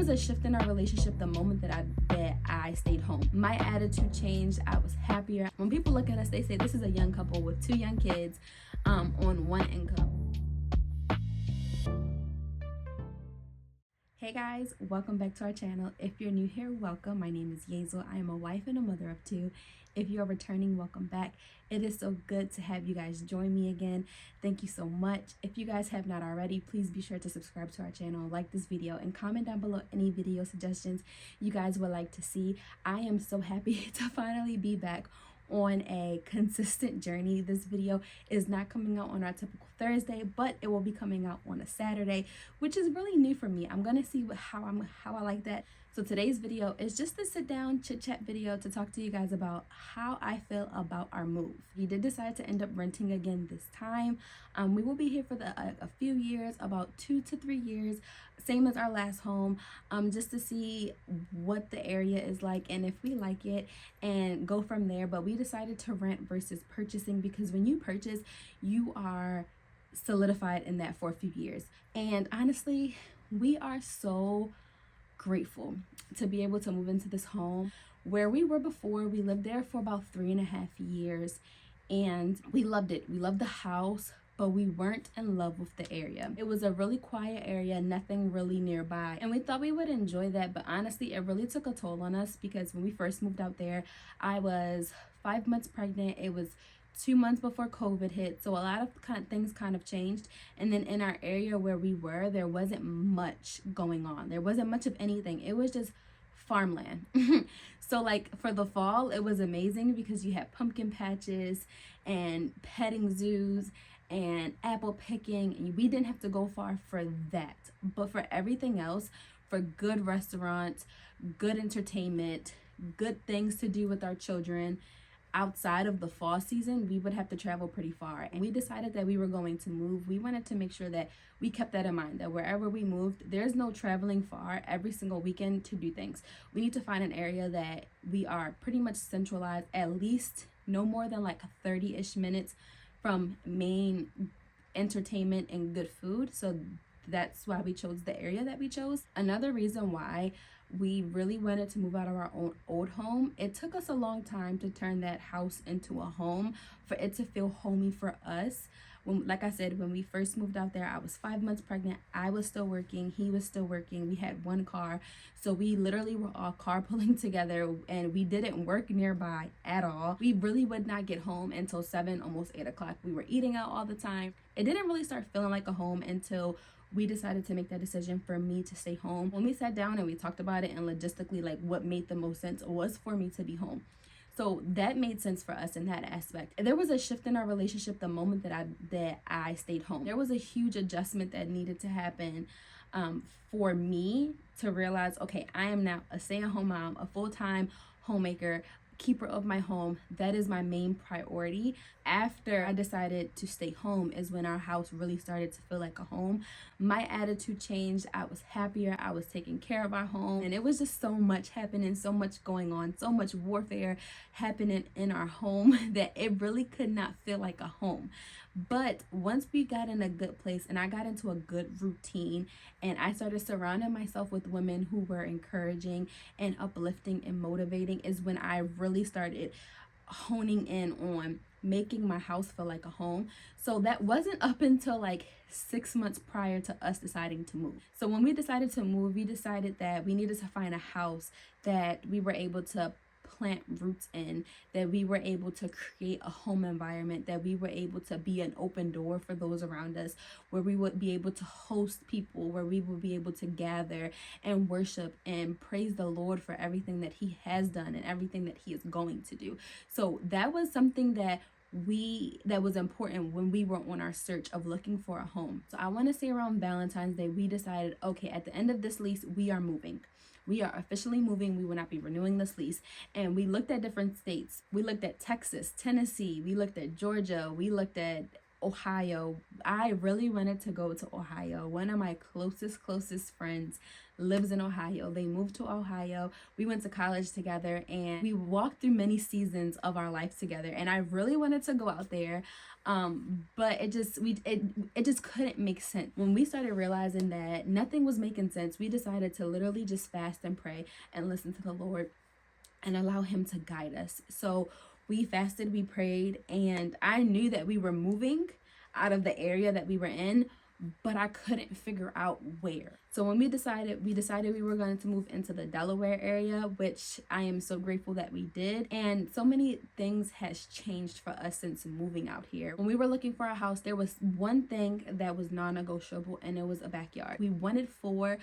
There was a shift in our relationship the moment that I stayed home. My attitude changed. I was happier. When people look at us, they say this is a young couple with 2 young kids on one income. Hey guys, welcome back to our channel. If you're new here, welcome. My name is Yezel. I am a wife and a mother of 2. If you're returning, welcome back. It is so good to have you guys join me again. Thank you so much. If you guys have not already, please be sure to subscribe to our channel, like this video, and comment down below any video suggestions you guys would like to see. I am so happy to finally be back on a consistent journey. This video is not coming out on our typical Thursday, but it will be coming out on a Saturday, which is really new for me. I'm gonna see how I like that. So today's video is just a sit down chit chat video to talk to you guys about how I feel about our move. We did decide to end up renting again this time. We will be here for a few years, about 2 to 3 years, same as our last home, just to see what the area is like and if we like it and go from there. But we decided to rent versus purchasing, because when you purchase, you are solidified in that for a few years. And honestly, we are so grateful to be able to move into this home. Where we were before, we lived there for about 3.5 years and we loved it. We loved the house, but we weren't in love with the area. It was a really quiet area, nothing really nearby, and we thought we would enjoy that, but honestly, it really took a toll on us, because when we first moved out there, I was 5 months pregnant. It was 2 months before COVID hit, so a lot of things kind of changed. And then in our area where we were, there wasn't much going on. There wasn't much of anything. It was just farmland. So like for the fall, it was amazing because you had pumpkin patches and petting zoos and apple picking, and we didn't have to go far for that. But for everything else, for good restaurants, good entertainment, good things to do with our children, outside of the fall season, we would have to travel pretty far. And we decided that we were going to move. We wanted to make sure that we kept that in mind, that wherever we moved, there's no traveling far every single weekend to do things. We need to find an area that we are pretty much centralized, at least no more than like 30-ish minutes from main entertainment and good food. So that's why we chose the area that we chose. Another reason why we really wanted to move out of our own old home, it took us a long time to turn that house into a home, for it to feel homey for us. Like I said, when we first moved out there, I was 5 months pregnant. I was still working. He was still working. We had one car. So we literally were all carpooling together, and we didn't work nearby at all. We really would not get home until 7, almost 8 o'clock. We were eating out all the time. It didn't really start feeling like a home until we decided to make that decision for me to stay home. When we sat down and we talked about it, and logistically, like what made the most sense was for me to be home. So that made sense for us in that aspect. There was a shift in our relationship the moment that I stayed home. There was a huge adjustment that needed to happen for me to realize, okay, I am now a stay-at-home mom, a full-time homemaker, keeper of my home. That is my main priority. After I decided to stay home is when our house really started to feel like a home. My attitude changed. I was happier. I was taking care of our home, and it was just so much happening, so much going on, so much warfare happening in our home that it really could not feel like a home. But once we got in a good place and I got into a good routine, and I started surrounding myself with women who were encouraging and uplifting and motivating, is when I really started honing in on making my house feel like a home. So that wasn't up until like 6 months prior to us deciding to move. So when we decided to move, we decided that we needed to find a house that we were able to plant roots in, that we were able to create a home environment, that we were able to be an open door for those around us, where we would be able to host people, where we would be able to gather and worship and praise the Lord for everything that He has done and everything that He is going to do. So that was something that was important when we were on our search of looking for a home. So I want to say around Valentine's Day, we decided, okay, at the end of this lease, we are moving. We are officially moving. We will not be renewing this lease. And we looked at different states. We looked at Texas, Tennessee. We looked at Georgia. We looked at Ohio. I really wanted to go to Ohio. One of my closest friends lives in Ohio. They moved to Ohio. We went to college together, and we walked through many seasons of our life together. And I really wanted to go out there, but it just couldn't make sense. When we started realizing that nothing was making sense, we decided to literally just fast and pray and listen to the Lord and allow him to guide us. So we fasted, we prayed, and I knew that we were moving out of the area that we were in, but I couldn't figure out where. So when we decided we were going to move into the Delaware area, which I am so grateful that we did. And so many things has changed for us since moving out here. When we were looking for a house, there was one thing that was non-negotiable, and it was a backyard. We wanted for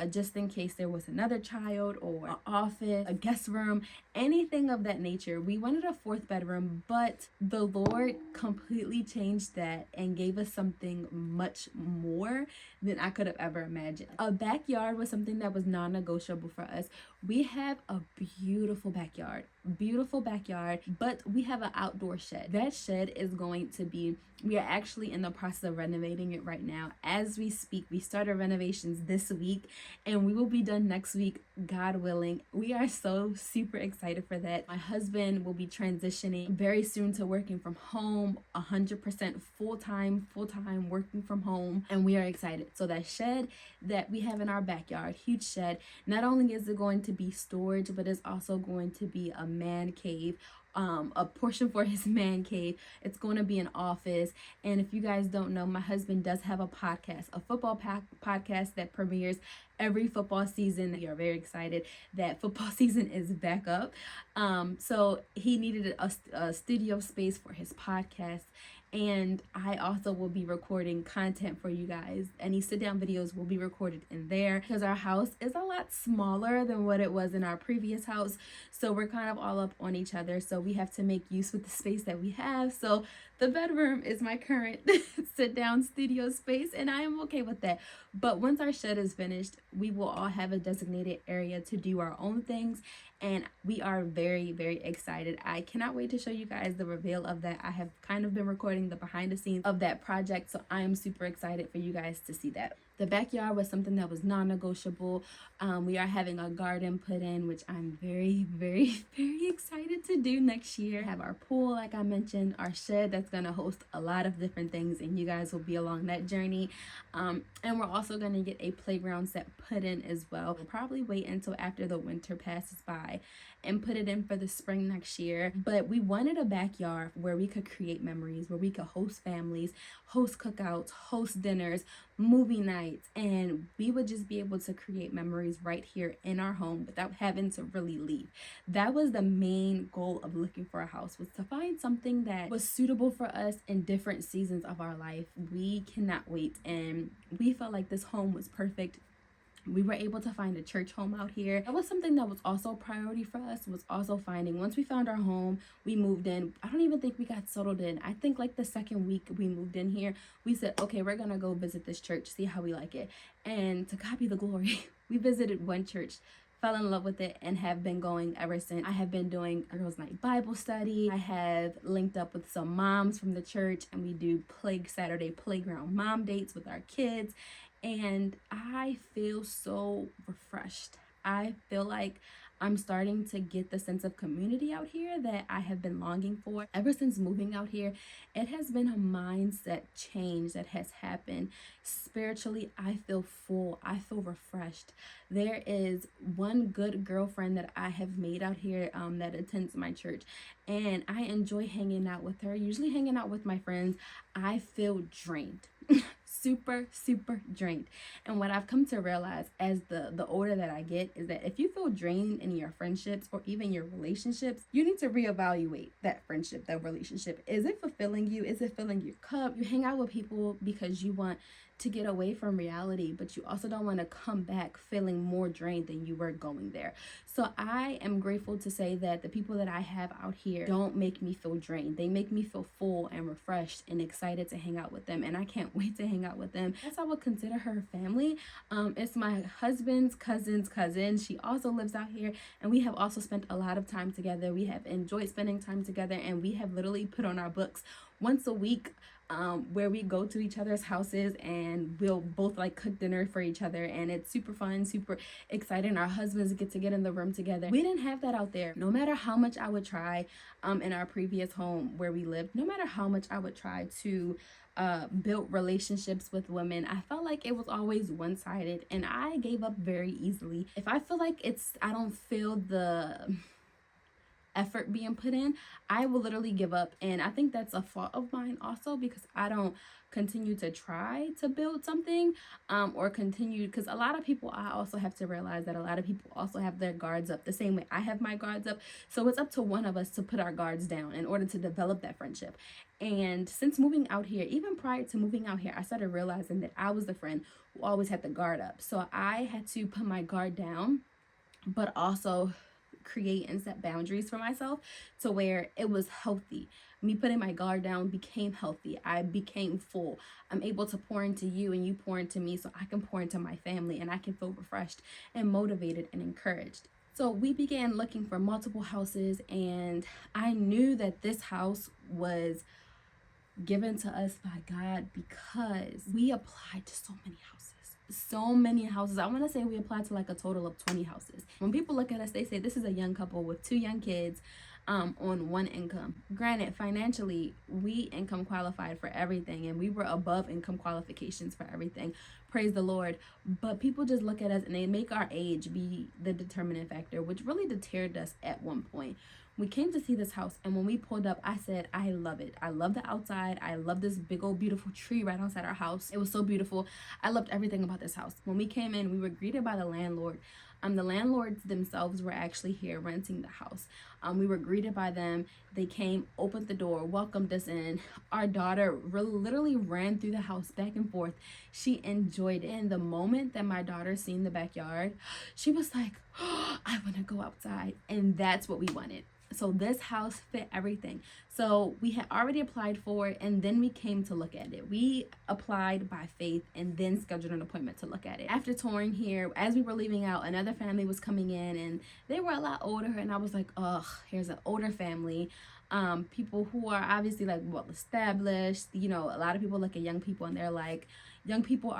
just in case there was another child or an office, a guest room, anything of that nature. We wanted a 4th bedroom, but the Lord completely changed that and gave us something much more than I could have ever imagined. A backyard was something that was non-negotiable for us. We have a beautiful backyard, but we have an outdoor shed. That shed is going to be, we are actually in the process of renovating it right now as we speak. We started renovations this week, and we will be done next week, God willing. We are so super excited for that. My husband will be transitioning very soon to working from home, 100% full-time working from home, and we are excited. So that shed that we have in our backyard, huge shed, not only is it going to be storage, but it's also going to be a man cave, a portion for his man cave. It's going to be an office. And if you guys don't know, my husband does have a podcast, a football podcast that premieres every football season. We are very excited that football season is back up. So he needed a studio space for his podcast. And I also will be recording content for you guys. Any sit-down videos will be recorded in there because our house is a lot smaller than what it was in our previous house. So we're kind of all up on each other. So we have to make use with the space that we have. So the bedroom is my current sit-down studio space, and I am okay with that. But once our shed is finished, we will all have a designated area to do our own things. And we are very, very excited. I cannot wait to show you guys the reveal of that. I have kind of been recording the behind the scenes of that project, so I am super excited for you guys to see that. The backyard was something that was non-negotiable. We are having a garden put in, which I'm very, very, very excited to do next year. Have our pool, like I mentioned, our shed that's going to host a lot of different things, and you guys will be along that journey. And we're also going to get a playground set put in as well. We'll probably wait until after the winter passes by and put it in for the spring next year. But we wanted a backyard where we could create memories, where we could host families, host cookouts, host dinners, movie nights, and we would just be able to create memories right here in our home without having to really leave. That was the main goal of looking for a house, was to find something that was suitable for us in different seasons of our life. We cannot wait, and we felt like this home was perfect. We were able to find a church home out here. That was something that was also a priority for us, was also finding, once we found our home, we moved in. I don't even think we got settled in. I think like the second week we moved in here, we said, okay, we're gonna go visit this church, see how we like it. And to God be the glory, we visited one church, fell in love with it, and have been going ever since. I have been doing a girls' night Bible study. I have linked up with some moms from the church, and we do Saturday playground mom dates with our kids. And I feel so refreshed. I feel like I'm starting to get the sense of community out here that I have been longing for. Ever since moving out here, it has been a mindset change that has happened. Spiritually, I feel full. I feel refreshed. There is one good girlfriend that I have made out here that attends my church, and I enjoy hanging out with her. Usually hanging out with my friends, I feel drained. super drained. And what I've come to realize as the older that I get is that if you feel drained in your friendships or even your relationships, you need to reevaluate that friendship, that relationship. Is it fulfilling you? Is it filling your cup? You hang out with people because you want to get away from reality, but you also don't want to come back feeling more drained than you were going there. So I am grateful to say that the people that I have out here don't make me feel drained. They make me feel full and refreshed and excited to hang out with them, and I can't wait to hang out with them. Yes, I would consider her family. It's my husband's cousin's cousin. She also lives out here, and we have also spent a lot of time together. We have enjoyed spending time together, and we have literally put on our books once a week where we go to each other's houses and we'll both like cook dinner for each other, and it's super fun, super exciting. Our husbands get in the room together. We didn't have that out there. No matter how much I would try in our previous home where we lived, no matter how much I would try to build relationships with women, I felt like it was always one-sided, and I gave up very easily. If I feel like I don't feel the effort being put in, I will literally give up. And I think that's a fault of mine also, because I don't continue to try to build something or continue, because a lot of people, I also have to realize that a lot of people also have their guards up the same way I have my guards up. So it's up to one of us to put our guards down in order to develop that friendship. And since moving out here, even prior to moving out here, I started realizing that I was the friend who always had the guard up. So I had to put my guard down, but also create and set boundaries for myself to where it was healthy. Me putting my guard down became healthy. I became full. I'm able to pour into you and you pour into me, so I can pour into my family and I can feel refreshed and motivated and encouraged. So we began looking for multiple houses, and I knew that this house was given to us by God because we applied to so many houses. So many houses. I want to say we applied to like a total of 20 houses. When people look at us, they say this is a young couple with 2 young kids on one income. Granted, financially, we income qualified for everything, and we were above income qualifications for everything. Praise the Lord. But people just look at us and they make our age be the determining factor, which really deterred us at one point. We came to see this house, and when we pulled up, I said, I love it. I love the outside. I love this big old beautiful tree right outside our house. It was so beautiful. I loved everything about this house. When we came in, we were greeted by the landlord. The landlords themselves were actually here renting the house. We were greeted by them. They came, opened the door, welcomed us in. Our daughter literally ran through the house back and forth. She enjoyed it. And the moment that my daughter seen the backyard, she was like, oh, I want to go outside. And that's what we wanted. So this house fit everything. So we had already applied for it, and then we came to look at it. We applied by faith and then scheduled an appointment to look at it. After touring here, as we were leaving out, another family was coming in, and they were a lot older, and I was like, ugh, here's an older family. People who are obviously like well established. You know, a lot of people look at young people and they're like, young people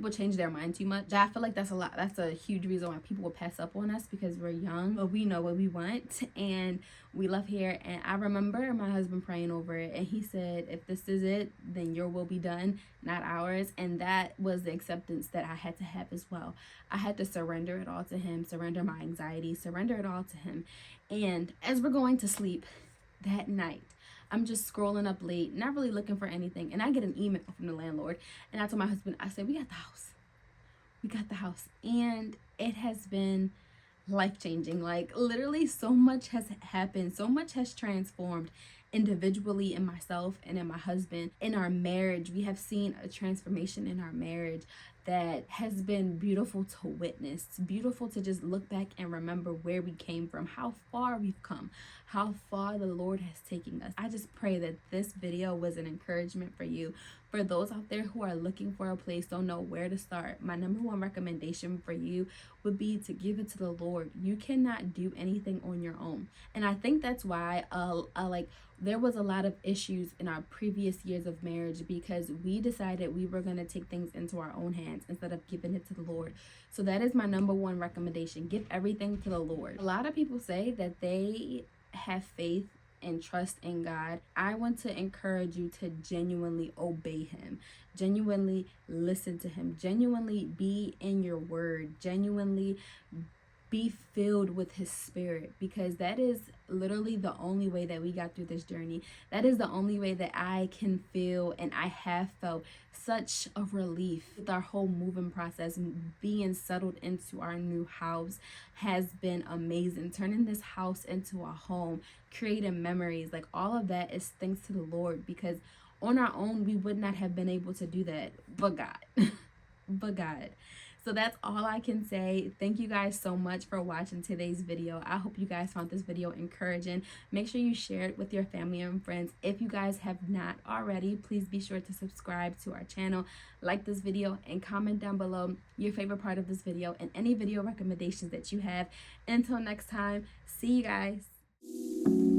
change their mind too much. I feel like that's a huge reason why people will pass up on us, because we're young, but we know what we want and we left here. And I remember my husband praying over it, and he said, if this is it, then your will be done, not ours. And that was the acceptance that I had to have as well. I had to surrender it all to him, surrender my anxiety, surrender it all to him. And as we're going to sleep that night, I'm just scrolling up late, not really looking for anything. And I get an email from the landlord. And I told my husband, I said, we got the house. We got the house. And it has been life-changing. Like literally so much has happened. So much has transformed individually in myself and in my husband. In our marriage, we have seen a transformation in our marriage that has been beautiful to witness. It's beautiful to just look back and remember where we came from, how far we've come, how far the Lord has taken us. I just pray that this video was an encouragement for you. For those out there who are looking for a place, don't know where to start, my number one recommendation for you would be to give it to the Lord. You cannot do anything on your own. And I think that's why there was a lot of issues in our previous years of marriage, because we decided we were going to take things into our own hands instead of giving it to the Lord. So that is my number one recommendation. Give everything to the Lord. A lot of people say that they have faith and trust in God. I want to encourage you to genuinely obey him, genuinely listen to him, genuinely be in your word, genuinely be filled with his spirit, because that is literally the only way that we got through this journey. That is the only way that I can feel, and I have felt such a relief with our whole moving process. Being settled into our new house has been amazing. Turning this house into a home, creating memories, like all of that is thanks to the Lord, because on our own we would not have been able to do that, but God. But God. So that's all I can say. Thank you guys so much for watching today's video. I hope you guys found this video encouraging. Make sure you share it with your family and friends. If you guys have not already, please be sure to subscribe to our channel, like this video, and comment down below your favorite part of this video and any video recommendations that you have. Until next time, see you guys.